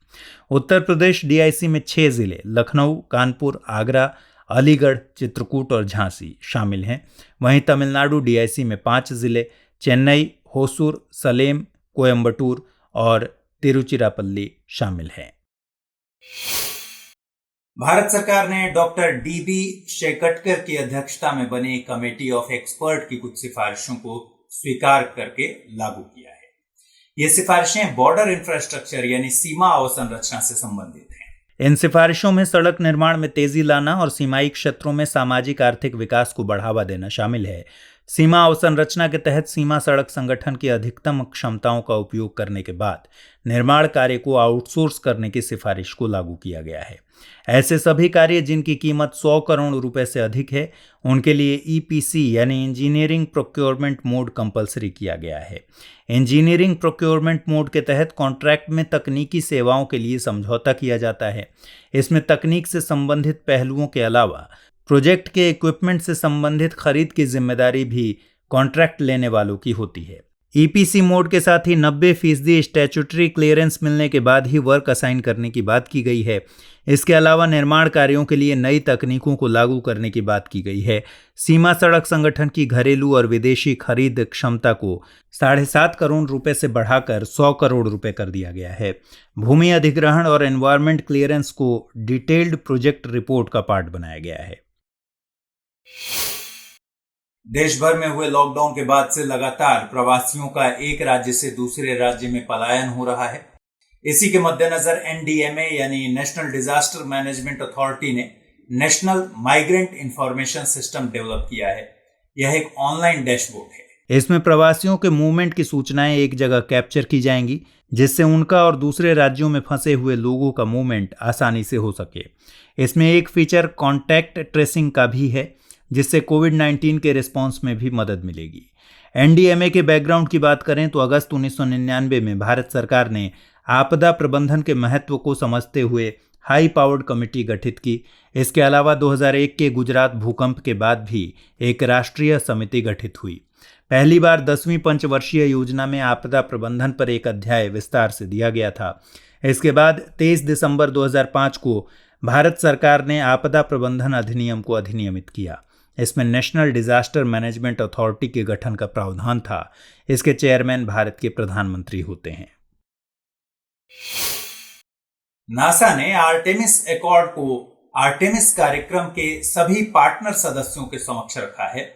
उत्तर प्रदेश DIC में 6 जिले लखनऊ, कानपुर, आगरा, अलीगढ़, चित्रकूट और झांसी शामिल हैं। वहीं तमिलनाडु DIC में 5 जिले चेन्नई, होसूर, सलेम, कोयम्बटूर और तिरुचिरापल्ली शामिल हैं। भारत सरकार ने डॉक्टर DB शेकटकर की अध्यक्षता में बनी कमेटी ऑफ एक्सपर्ट की कुछ सिफारिशों को स्वीकार करके लागू किया है। ये सिफारिशें बॉर्डर इंफ्रास्ट्रक्चर यानी सीमा अवसंरचना से संबंधित हैं। इन सिफारिशों में सड़क निर्माण में तेजी लाना और सीमाई क्षेत्रों में सामाजिक आर्थिक विकास को बढ़ावा देना शामिल है। सीमा अवसंरचना के तहत सीमा सड़क संगठन की अधिकतम क्षमताओं का उपयोग करने के बाद निर्माण कार्य को आउटसोर्स करने की सिफारिश को लागू किया गया है। ऐसे सभी कार्य जिनकी कीमत 100 करोड़ रुपए से अधिक है, उनके लिए EPC यानी इंजीनियरिंग प्रोक्योरमेंट मोड कंपलसरी किया गया है। इंजीनियरिंग प्रोक्योरमेंट मोड के तहत कॉन्ट्रैक्ट में तकनीकी सेवाओं के लिए समझौता किया जाता है। इसमें तकनीक से संबंधित पहलुओं के अलावा प्रोजेक्ट के इक्विपमेंट से संबंधित खरीद की जिम्मेदारी भी कॉन्ट्रैक्ट लेने वालों की होती है। ईपीसी मोड के साथ ही 90% स्टैट्यूटरी क्लियरेंस मिलने के बाद ही वर्क असाइन करने की बात की गई है। इसके अलावा निर्माण कार्यों के लिए नई तकनीकों को लागू करने की बात की गई है। सीमा सड़क संगठन की घरेलू और विदेशी खरीद क्षमता को 7.5 करोड़ रुपए से बढ़ाकर 100 करोड़ रुपए कर दिया गया है। भूमि अधिग्रहण और एनवायरमेंट क्लियरेंस को डिटेल्ड प्रोजेक्ट रिपोर्ट का पार्ट बनाया गया है। देश भर में हुए लॉकडाउन के बाद से लगातार प्रवासियों का एक राज्य से दूसरे राज्य में पलायन हो रहा है। इसी के मद्देनजर एनडीएमए यानी नेशनल डिजास्टर मैनेजमेंट अथॉरिटी ने national migrant information system develop किया है। यह एक ऑनलाइन डैशबोर्ड है। इसमें प्रवासियों के मूवमेंट की सूचनाएं एक जगह कैप्चर की जाएंगी, जिससे उनका और दूसरे राज्यों में फंसे हुए लोगों का मूवमेंट आसानी से हो सके। इसमें एक फीचर कॉन्टैक्ट ट्रेसिंग का भी है, जिससे कोविड-19 के रिस्पांस में भी मदद मिलेगी। एनडीएमए के बैकग्राउंड की बात करें तो अगस्त 1999 में भारत सरकार ने आपदा प्रबंधन के महत्व को समझते हुए हाई पावर्ड कमेटी गठित की। इसके अलावा 2001 के गुजरात भूकंप के बाद भी एक राष्ट्रीय समिति गठित हुई। पहली बार 10वीं पंचवर्षीय योजना में आपदा प्रबंधन पर एक अध्याय विस्तार से दिया गया था। इसके बाद 23 दिसंबर 2005 को भारत सरकार ने आपदा प्रबंधन अधिनियम को अधिनियमित किया। इसमें नेशनल डिजास्टर मैनेजमेंट अथॉरिटी के गठन का प्रावधान था। इसके चेयरमैन भारत के प्रधानमंत्री होते हैं। नासा ने आर्टेमिस एकॉर्ड को आर्टेमिस कार्यक्रम के सभी पार्टनर सदस्यों के समक्ष रखा है।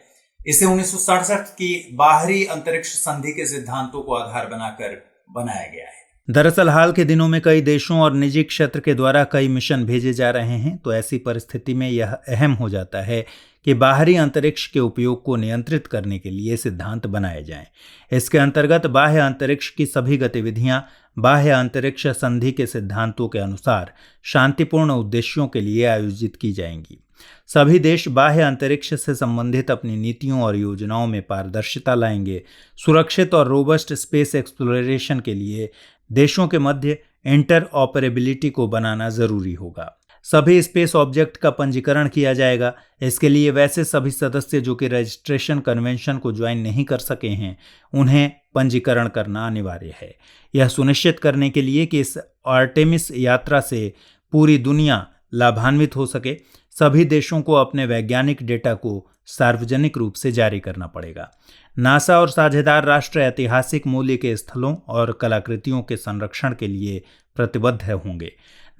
इसे 1967 की बाहरी अंतरिक्ष संधि के सिद्धांतों को आधार बनाकर बनाया गया है। दरअसल हाल के दिनों में कई देशों और निजी क्षेत्र के द्वारा कई मिशन भेजे जा रहे हैं, तो ऐसी परिस्थिति में यह अहम हो जाता है कि बाहरी अंतरिक्ष के उपयोग को नियंत्रित करने के लिए सिद्धांत बनाए जाएं। इसके अंतर्गत बाह्य अंतरिक्ष की सभी गतिविधियां बाह्य अंतरिक्ष संधि के सिद्धांतों के अनुसार शांतिपूर्ण उद्देश्यों के लिए आयोजित की जाएंगी। सभी देश बाह्य अंतरिक्ष से संबंधित अपनी नीतियों और योजनाओं में पारदर्शिता लाएंगे। सुरक्षित और रोबस्ट स्पेस एक्सप्लोरेशन के लिए देशों के मध्य इंटरऑपरेबिलिटी को बनाना जरूरी होगा। सभी स्पेस ऑब्जेक्ट का पंजीकरण किया जाएगा। इसके लिए वैसे सभी सदस्य जो कि रजिस्ट्रेशन कन्वेंशन को ज्वाइन नहीं कर सके हैं, उन्हें पंजीकरण करना अनिवार्य है। यह सुनिश्चित करने के लिए कि इस आर्टेमिस यात्रा से पूरी दुनिया लाभान्वित हो सके, सभी देशों को अपने वैज्ञानिक डेटा को सार्वजनिक रूप से जारी करना पड़ेगा। नासा और साझेदार राष्ट्र ऐतिहासिक मूल्य के स्थलों और कलाकृतियों के संरक्षण के लिए प्रतिबद्ध होंगे।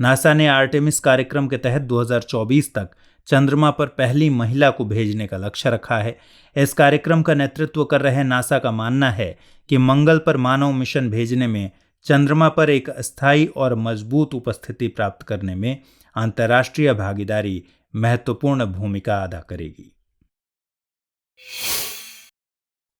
नासा ने आर्टेमिस कार्यक्रम के तहत 2024 तक चंद्रमा पर पहली महिला को भेजने का लक्ष्य रखा है। इस कार्यक्रम का नेतृत्व कर रहे नासा का मानना है कि मंगल पर मानव मिशन भेजने में चंद्रमा पर एक अस्थायी और मजबूत उपस्थिति प्राप्त करने में अंतर्राष्ट्रीय भागीदारी महत्वपूर्ण भूमिका अदा करेगी।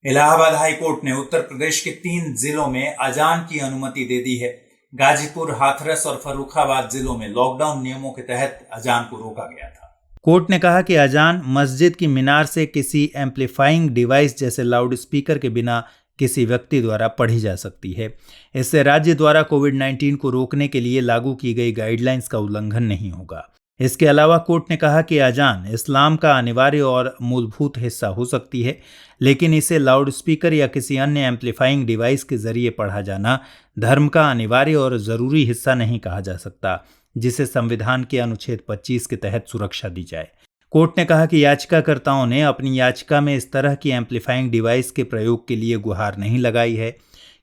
इलाहाबाद हाईकोर्ट ने उत्तर प्रदेश के 3 जिलों में अजान की अनुमति दे दी है। गाजीपुर, हाथरस और फर्रुखाबाद जिलों में लॉकडाउन नियमों के तहत अजान को रोका गया था। कोर्ट ने कहा कि अजान मस्जिद की मीनार से किसी एम्पलीफाइंग डिवाइस जैसे लाउड स्पीकर के बिना किसी व्यक्ति द्वारा पढ़ी जा सकती है। इससे राज्य द्वारा कोविड-19 को रोकने के लिए लागू की गई गाइडलाइंस का उल्लंघन नहीं होगा। इसके अलावा कोर्ट ने कहा कि अजान इस्लाम का अनिवार्य और मूलभूत हिस्सा हो सकती है, लेकिन इसे लाउड स्पीकर या किसी अन्य एम्पलीफाइंग डिवाइस के जरिए पढ़ा जाना धर्म का अनिवार्य और जरूरी हिस्सा नहीं कहा जा सकता, जिसे संविधान के अनुच्छेद 25 के तहत सुरक्षा दी जाए। कोर्ट ने कहा कि याचिकाकर्ताओं ने अपनी याचिका में इस तरह की एम्पलीफाइंग डिवाइस के प्रयोग के लिए गुहार नहीं लगाई है।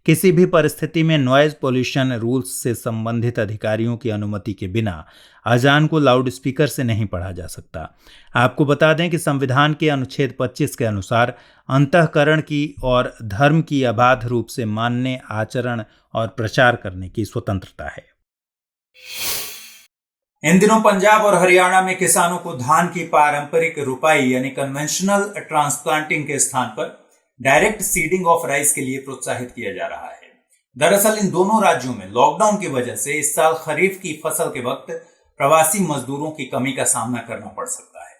किसी भी परिस्थिति में नॉइज पोल्यूशन रूल्स से संबंधित अधिकारियों की अनुमति के बिना अजान को लाउड स्पीकर से नहीं पढ़ा जा सकता। आपको बता दें कि संविधान के अनुच्छेद 25 के अनुसार अंतःकरण की और धर्म की अबाध रूप से मानने, आचरण और प्रचार करने की स्वतंत्रता है। इन दिनों पंजाब और हरियाणा में किसानों को धान की पारंपरिक रुपाई यानी कन्वेंशनल ट्रांसप्लांटिंग के स्थान पर डायरेक्ट सीडिंग ऑफ राइस के लिए प्रोत्साहित किया जा रहा है। दरअसल इन दोनों राज्यों में लॉकडाउन की वजह से इस साल खरीफ की फसल के वक्त प्रवासी मजदूरों की कमी का सामना करना पड़ सकता है।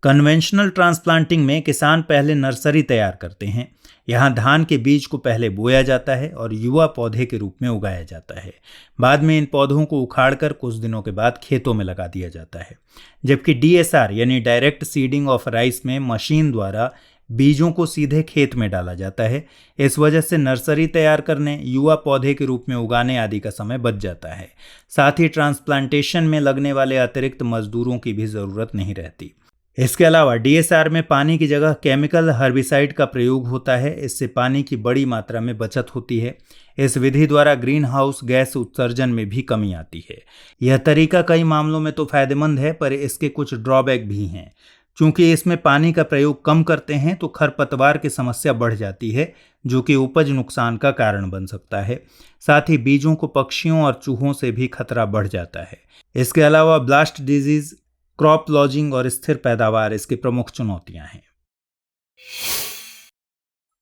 कन्वेंशनल ट्रांसप्लांटिंग में किसान पहले नर्सरी तैयार करते हैं। यहाँ धान के बीज को पहले बोया जाता है और युवा पौधे के रूप में उगाया जाता है। बाद में इन पौधों को उखाड़कर कुछ दिनों के बाद खेतों में लगा दिया जाता है। जबकि DSR यानी डायरेक्ट सीडिंग ऑफ राइस में मशीन द्वारा बीजों को सीधे खेत में डाला जाता है। इस वजह से नर्सरी तैयार करने, युवा पौधे के रूप में उगाने आदि का समय बच जाता है। साथ ही ट्रांसप्लांटेशन में लगने वाले अतिरिक्त मजदूरों की भी जरूरत नहीं रहती। इसके अलावा डीएसआर में पानी की जगह केमिकल हर्बिसाइड का प्रयोग होता है। इससे पानी की बड़ी मात्रा में बचत होती है। इस विधि द्वारा ग्रीन हाउस गैस उत्सर्जन में भी कमी आती है। यह तरीका कई मामलों में तो फायदेमंद है, पर इसके कुछ ड्रॉबैक भी हैं। चूंकि इसमें पानी का प्रयोग कम करते हैं तो खरपतवार की समस्या बढ़ जाती है, जो कि उपज नुकसान का कारण बन सकता है। साथ ही बीजों को पक्षियों और चूहों से भी खतरा बढ़ जाता है। इसके अलावा ब्लास्ट डिजीज, क्रॉप लॉजिंग और स्थिर पैदावार इसकी प्रमुख चुनौतियां हैं।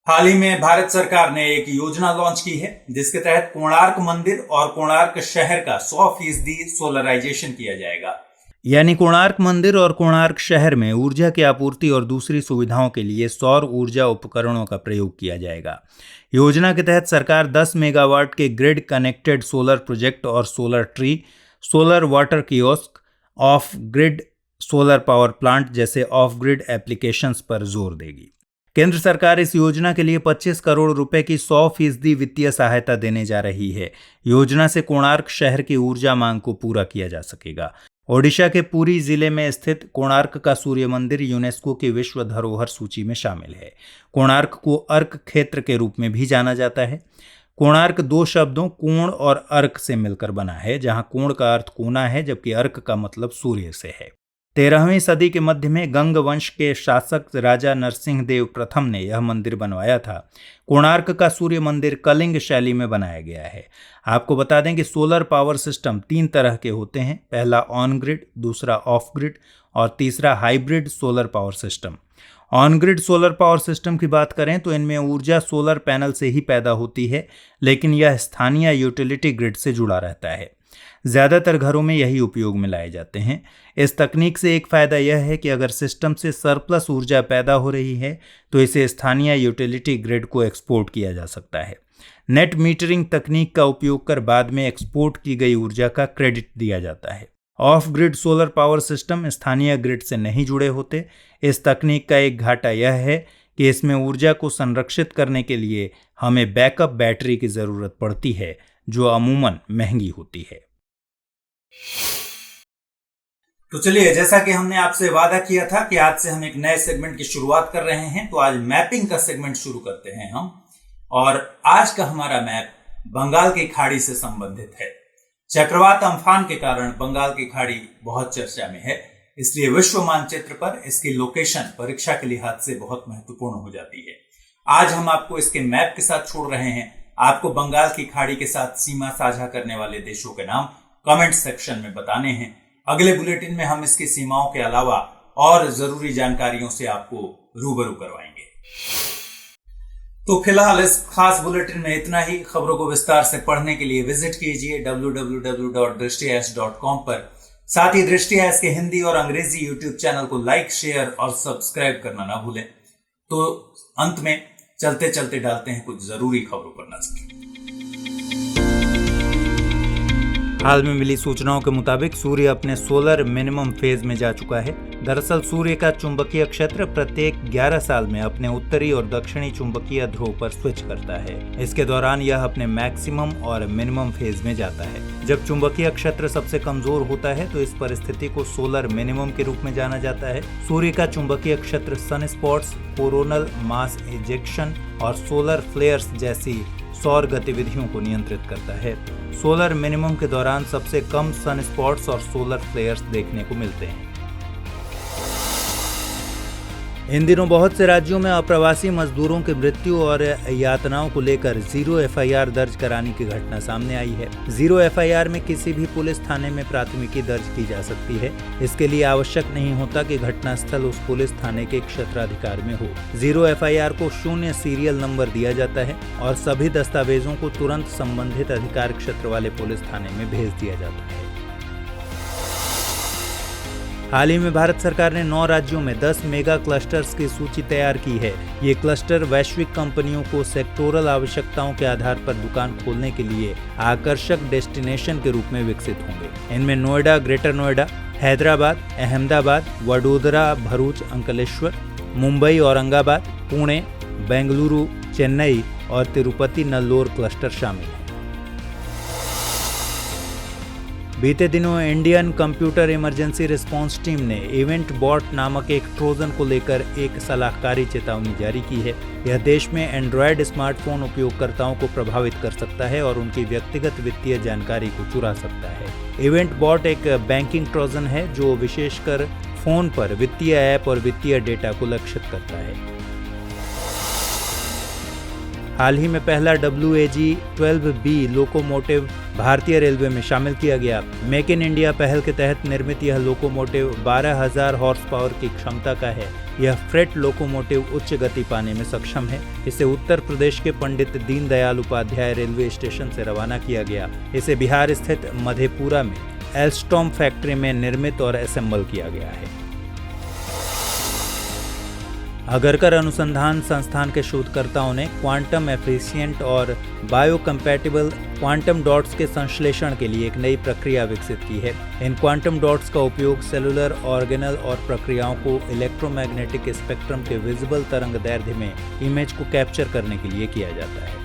हाल ही में भारत सरकार ने एक योजना लॉन्च की है, जिसके तहत कोणार्क मंदिर और कोणार्क शहर का 100% सोलराइजेशन किया जाएगा। यानी कोणार्क मंदिर और कोणार्क शहर में ऊर्जा की आपूर्ति और दूसरी सुविधाओं के लिए सौर ऊर्जा उपकरणों का प्रयोग किया जाएगा। योजना के तहत सरकार 10 मेगावाट के ग्रिड कनेक्टेड सोलर प्रोजेक्ट और solar tree, solar water kiosk, of grid solar power plant जैसे ऑफ ग्रिड एप्लीकेशंस पर जोर देगी। केंद्र सरकार इस योजना के लिए 25 करोड़ रुपए की 100% वित्तीय सहायता देने जा रही है। योजना से कोणार्क शहर की ऊर्जा मांग को पूरा किया जा सकेगा। ओडिशा के पुरी जिले में स्थित कोणार्क का सूर्य मंदिर यूनेस्को की विश्व धरोहर सूची में शामिल है। कोणार्क को अर्क क्षेत्र के रूप में भी जाना जाता है। कोणार्क 2 शब्दों कोण और अर्क से मिलकर बना है, जहां कोण का अर्थ कोना है जबकि अर्क का मतलब सूर्य से है। 13वीं सदी के मध्य में गंग वंश के शासक राजा नरसिंह देव प्रथम ने यह मंदिर बनवाया था। कोणार्क का सूर्य मंदिर कलिंग शैली में बनाया गया है। आपको बता दें कि सोलर पावर सिस्टम 3 तरह के होते हैं। पहला ऑन ग्रिड, दूसरा ऑफ ग्रिड और तीसरा hybrid solar power system. On grid solar power system की बात करें तो इनमें ऊर्जा सोलर पैनल से ही पैदा होती है, लेकिन यह स्थानीय यूटिलिटी ग्रिड से जुड़ा रहता है। ज़्यादातर घरों में यही उपयोग में लाए जाते हैं। इस तकनीक से एक फ़ायदा यह है कि अगर सिस्टम से सरप्लस ऊर्जा पैदा हो रही है तो इसे स्थानीय यूटिलिटी ग्रिड को एक्सपोर्ट किया जा सकता है। नेट मीटरिंग तकनीक का उपयोग कर बाद में एक्सपोर्ट की गई ऊर्जा का क्रेडिट दिया जाता है। Of grid solar power system स्थानीय ग्रिड से नहीं जुड़े होते। इस तकनीक का एक घाटा यह है कि इसमें ऊर्जा को संरक्षित करने के लिए हमें बैकअप बैटरी की ज़रूरत पड़ती है, जो अमूमन महंगी होती है। तो चलिए, जैसा कि हमने आपसे वादा किया था कि आज से हम एक नए सेगमेंट की शुरुआत कर रहे हैं, तो आज मैपिंग का सेगमेंट शुरू करते हैं हम। और आज का हमारा मैप बंगाल की खाड़ी से संबंधित है। चक्रवात अम्फान के कारण बंगाल की खाड़ी बहुत चर्चा में है, इसलिए विश्व मानचित्र पर इसकी लोकेशन परीक्षा के लिहाज से बहुत महत्वपूर्ण हो जाती है। आज हम आपको इसके मैप के साथ छोड़ रहे हैं। आपको बंगाल की खाड़ी के साथ सीमा साझा करने वाले देशों के नाम कमेंट सेक्शन में बताने हैं। अगले बुलेटिन में हम इसकी सीमाओं के अलावा और जरूरी जानकारियों से आपको रूबरू करवाएंगे। तो फिलहाल इस खास बुलेटिन में इतना ही। खबरों को विस्तार से पढ़ने के लिए विजिट कीजिए www.drishtias.com पर। साथ ही दृष्टि एस के हिंदी और अंग्रेजी यूट्यूब चैनल को लाइक, शेयर और सब्सक्राइब करना ना भूलें। तो अंत में चलते चलते डालते हैं कुछ जरूरी खबरों पर नजर। हाल में मिली सूचनाओं के मुताबिक सूर्य अपने सोलर मिनिमम फेज में जा चुका है। दरअसल सूर्य का चुंबकीय क्षेत्र प्रत्येक 11 साल में अपने उत्तरी और दक्षिणी चुंबकीय ध्रुव पर स्विच करता है। इसके दौरान यह अपने मैक्सिमम और मिनिमम फेज में जाता है। जब चुंबकीय क्षेत्र सबसे कमजोर होता है तो इस परिस्थिति को सोलर मिनिमम के रूप में जाना जाता है। सूर्य का चुंबकीय क्षेत्र sun spots, coronal mass ejection और सोलर फ्लेयर्स जैसी सौर गतिविधियों को नियंत्रित करता है। सोलर मिनिमम के दौरान सबसे कम सन स्पॉट्स और सोलर फ्लेयर्स देखने को मिलते हैं। इन दिनों बहुत से राज्यों में अप्रवासी मजदूरों की मृत्यु और यातनाओं को लेकर 0 FIR दर्ज कराने की घटना सामने आई है। 0 FIR में किसी भी पुलिस थाने में प्राथमिकी दर्ज की जा सकती है। इसके लिए आवश्यक नहीं होता कि घटनास्थल उस पुलिस थाने के क्षेत्राधिकार में हो। 0 FIR को 0 सीरियल नंबर दिया जाता है और सभी दस्तावेजों को तुरंत संबंधित अधिकार क्षेत्र वाले पुलिस थाने में भेज दिया जाता है। हाल ही में भारत सरकार ने 9 राज्यों में 10 मेगा क्लस्टर्स की सूची तैयार की है। ये क्लस्टर वैश्विक कंपनियों को सेक्टोरल आवश्यकताओं के आधार पर दुकान खोलने के लिए आकर्षक डेस्टिनेशन के रूप में विकसित होंगे। इनमें नोएडा, ग्रेटर नोएडा, हैदराबाद, अहमदाबाद, वडोदरा, भरूच, अंकलेश्वर, मुंबई, औरंगाबाद, पुणे, बेंगलुरु, चेन्नई और तिरुपति नल्लोर क्लस्टर शामिल हैं। बीते दिनों Indian computer emergency response team ने इवेंट बॉट नामक एक ट्रोजन को लेकर एक सलाहकारी चेतावनी जारी की है। यह देश में एंड्रॉयड स्मार्टफोन उपयोगकर्ताओं को प्रभावित कर सकता है और उनकी व्यक्तिगत वित्तीय जानकारी को चुरा सकता है। इवेंट बॉट एक बैंकिंग ट्रोजन है जो विशेषकर फोन पर वित्तीय ऐप और वित्तीय डेटा को लक्षित करता है। हाल ही में पहला WAG-12B लोकोमोटिव भारतीय रेलवे में शामिल किया गया। मेक इन इंडिया पहल के तहत निर्मित यह लोकोमोटिव 12,000 हॉर्स पावर की क्षमता का है। यह फ्रेट लोकोमोटिव उच्च गति पाने में सक्षम है। इसे उत्तर प्रदेश के पंडित दीनदयाल उपाध्याय रेलवे स्टेशन से रवाना किया गया। इसे बिहार स्थित मधेपुरा में एल्स्टॉम फैक्ट्री में निर्मित और असेंबल किया गया है। अगरकर अनुसंधान संस्थान के शोधकर्ताओं ने क्वांटम एफिशिएंट और बायोकम्पैटिबल क्वांटम डॉट्स के संश्लेषण के लिए एक नई प्रक्रिया विकसित की है। इन क्वांटम डॉट्स का उपयोग सेलुलर ऑर्गेनल और प्रक्रियाओं को इलेक्ट्रोमैग्नेटिक स्पेक्ट्रम के विजिबल तरंग दैर्ध्य में इमेज को कैप्चर करने के लिए किया जाता है।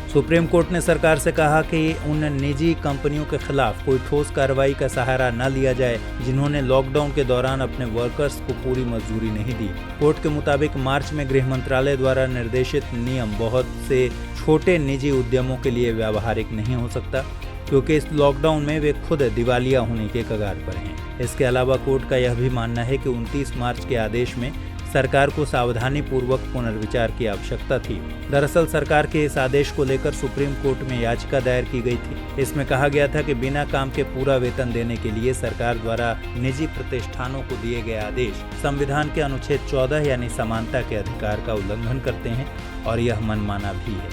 सुप्रीम कोर्ट ने सरकार से कहा कि उन निजी कंपनियों के खिलाफ कोई ठोस कार्रवाई का सहारा न लिया जाए जिन्होंने लॉकडाउन के दौरान अपने वर्कर्स को पूरी मजदूरी नहीं दी। कोर्ट के मुताबिक मार्च में गृह मंत्रालय द्वारा निर्देशित नियम बहुत से छोटे निजी उद्यमों के लिए व्यावहारिक नहीं हो सकता क्योंकि इस लॉकडाउन में वे खुद दिवालिया होने के कगार पर हैं। इसके अलावा कोर्ट का यह भी मानना है कि 29 मार्च के आदेश में सरकार को सावधानी पूर्वक पुनर्विचार की आवश्यकता थी। दरअसल सरकार के इस आदेश को लेकर सुप्रीम कोर्ट में याचिका दायर की गई थी। इसमें कहा गया था कि बिना काम के पूरा वेतन देने के लिए सरकार द्वारा निजी प्रतिष्ठानों को दिए गए आदेश संविधान के अनुच्छेद 14 यानी समानता के अधिकार का उल्लंघन करते हैं और यह मनमाना भी है।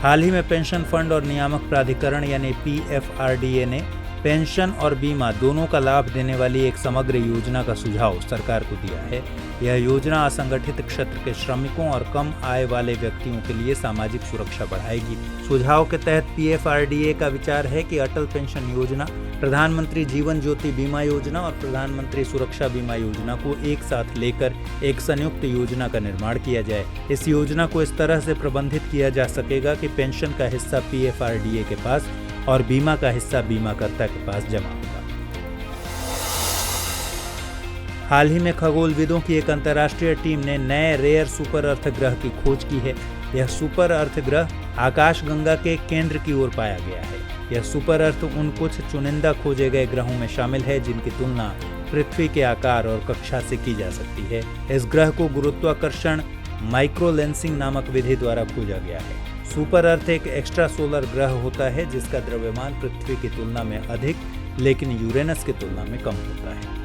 हाल ही में पेंशन फंड और नियामक प्राधिकरण यानी PFRDA ने पेंशन और बीमा दोनों का लाभ देने वाली एक समग्र योजना का सुझाव सरकार को दिया है। यह योजना असंगठित क्षेत्र के श्रमिकों और कम आय वाले व्यक्तियों के लिए सामाजिक सुरक्षा बढ़ाएगी। सुझाव के तहत PFRDA का विचार है कि अटल पेंशन योजना, प्रधानमंत्री जीवन ज्योति बीमा योजना और प्रधानमंत्री सुरक्षा बीमा योजना को एक साथ लेकर एक संयुक्त योजना का निर्माण किया जाए। इस योजना को इस तरह से प्रबंधित किया जा सकेगा कि पेंशन का हिस्सा PFRDA के पास और बीमा का हिस्सा बीमाकर्ता के पास जमा होगा। हाल ही में खगोलविदों की एक अंतर्राष्ट्रीय टीम ने नए रेयर सुपर अर्थ ग्रह की खोज की है। यह सुपर अर्थ ग्रह आकाशगंगा के केंद्र की ओर पाया गया है। यह सुपर अर्थ उन कुछ चुनिंदा खोजे गए ग्रहों में शामिल है जिनकी तुलना पृथ्वी के आकार और कक्षा से की जा सकती है। इस ग्रह को गुरुत्वाकर्षण माइक्रोलेंसिंग नामक विधि द्वारा खोजा गया है। सुपर अर्थ एक एक्स्ट्रा सोलर ग्रह होता है जिसका द्रव्यमान पृथ्वी की तुलना में अधिक लेकिन यूरेनस की तुलना में कम होता है।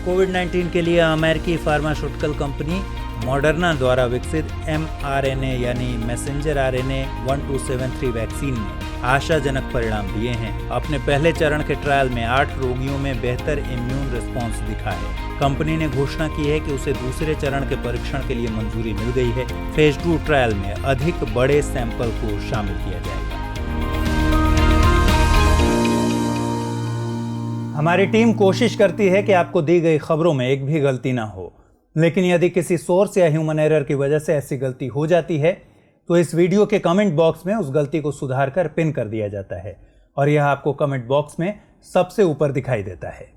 कोविड-19 के लिए अमेरिकी फार्मास्यूटिकल कंपनी मॉडर्ना द्वारा विकसित mRNA यानी मैसेंजर RNA 1273 वैक्सीन ने आशाजनक परिणाम दिए हैं। अपने पहले चरण के ट्रायल में 8 रोगियों में बेहतर इम्यून रिस्पॉन्स दिखा है। कंपनी ने घोषणा की है कि उसे दूसरे चरण के परीक्षण के लिए मंजूरी मिल गई है। फेज 2 ट्रायल में अधिक बड़े सैंपल को शामिल किया जाएगा। हमारी टीम कोशिश करती है कि आपको दी गई खबरों में एक भी गलती ना हो, लेकिन यदि किसी सोर्स या ह्यूमन एरर की वजह से ऐसी गलती हो जाती है तो इस वीडियो के कमेंट बॉक्स में उस गलती को सुधार कर पिन कर दिया जाता है और यह आपको कमेंट बॉक्स में सबसे ऊपर दिखाई देता है।